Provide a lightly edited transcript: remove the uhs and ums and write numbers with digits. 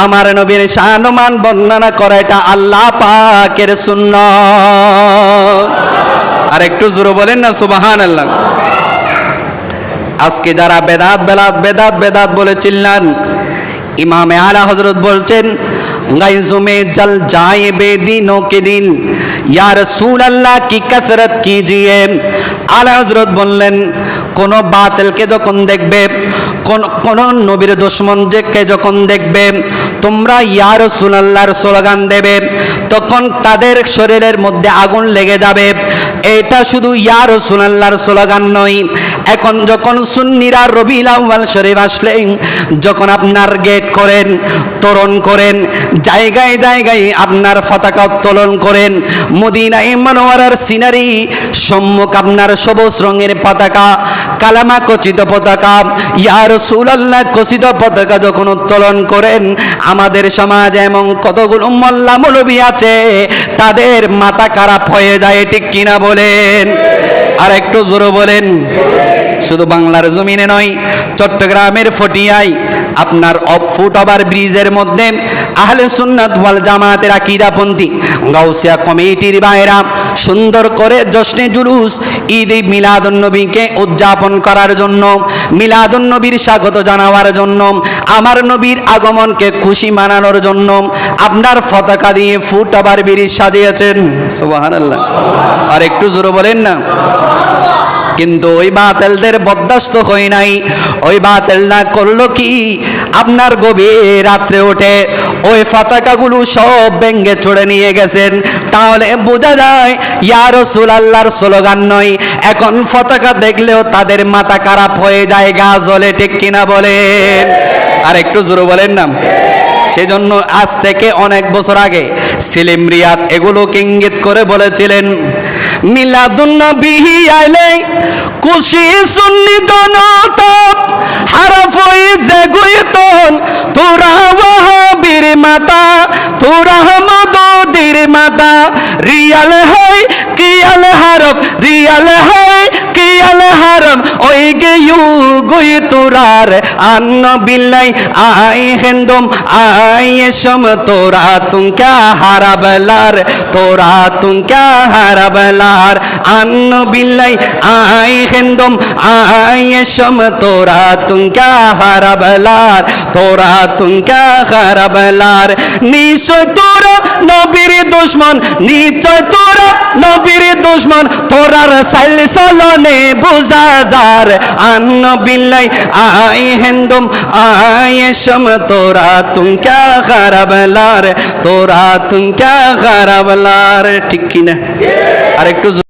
আমার নবীর শানমান বর্ণনা করা এটা আল্লাহ পাকের সুন্নাত। আর একটু জোরে বলেন না সুবহানাল্লাহ। আজকে যারা বেদাত বেদাত বেদাত বেদাত বলে চিল্লান, ইমামে আলা হযরত বলছেন গাইজু মে জল যায় বেদিনों के दिल या रसूल अल्लाह की कसरत कीजिए। আলা হযরত বললেন কোন বাতিলকে যখন দেখবে, কোন নবীর দুশমনকে যখন দেখবে, তোমরা ইয়া রাসূলুল্লাহর স্লোগান দেবে, তখন তাদের শরীরের মধ্যে আগুন লেগে যাবে। এটা শুধু ইয়া রাসূলুল্লাহর স্লোগান নয়, এখন যখন সুন্নিরা রবিউল আউয়াল শরীফ আসলে যখন আপনার গেট করেন, তোরণ করেন, জায়গায় জায়গায় আপনার পতাকা উত্তোলন করেন, মদিনায়ে মুনাওয়ারার সিনারি সম্মুখ আপনার সবুজ রঙের পতাকা, কালামা খচিত পতাকা, ইয়া রাসূলুল্লাহ খচিত পতাকা যখন উত্তোলন করেন, আমাদের সমাজে এমন কতগুলো মোল্লা মৌলবী আছে তাদের মাথা খারাপ হয়ে যায়, ঠিক কিনা বলেন? আর একটু জোরে বলেন। শুধু বাংলার জমিনে নয়, চট্টগ্রামের ফটিয়ায় আপনার ফুট ওভার ব্রিজের মধ্যে আহলে সুন্নাত ওয়াল জামাতের আকীদাপন্থী গাউসিয়া কমিটির ভাইরা সুন্দর করে জশ্নে জুলুস ঈদ মিলাদুন নবীকে উদযাপন করার জন্য, মিলাদুন নবীর স্বাগত জানাবার জন্য, আমার নবীর আগমনকে খুশি মানানোর জন্য আপনার পতাকা দিয়ে ফুট ওভার ব্রিজ সাজিয়েছেন। সুবহানাল্লাহ। আর একটু জোরে বলেন না। কিন্তু ওই বাতিলদের বরদাস্ত হয় নাই। ওই বাতিলরা করলো কি, আপনার গভীর রাত্রে উঠে ওই পতাকাগুলো সব ভেঙে ছুড়ে নিয়ে গেছেন। তাহলে বোঝা যায় ইয়া রাসূলুল্লাহর স্লোগান নয়, এখন পতাকা দেখলেও তাদের মাথা খারাপ হয়ে যায়, গা জ্বলে, ঠিক কিনা বলেন? আর একটু জোরে বলেন না। সেজন্য আজ থেকে অনেক বছর আগে সেলিম রিয়াদ এগুলোকে ইঙ্গিত করে বলেছিলেন, মিলাদুন নবী আইলে খুশি সুন্নি জনতা হারফ হইছে গুইতন, তোরা ওয়াহাবীর মাতা, তোরা মাদুদির মাতা, রিয়াল হয় কিয়াল হারফ, রিয়াল হয় কিয়াল হারম, ওই গে ইউ গুই তোরার আন্ন বিল্লাই আই হেন্দম আই এসম, তোরা তুম ক্যা হারাবলার, তোরা তুম ক্যা হারাবলার, আন্ন বিল্লাই আই হেন্দম আই এসম, তোরা তুম ক্যা হারাবলার, তোরা তুম ক্যা হারাবলার। নিশ্চয় তোরা নবীর দুশমন, নিশ্চয় তোরা নবীর দুশমন, তোরার সাইল সালনে বুঝা যার, আন্ন বিল্লাই আই হেন্দম আই এসম, তোরা তুম ক্যা খারাবলার, তোরা তুম ক্যা খারাবলার, ঠিক কিনা? আর একটু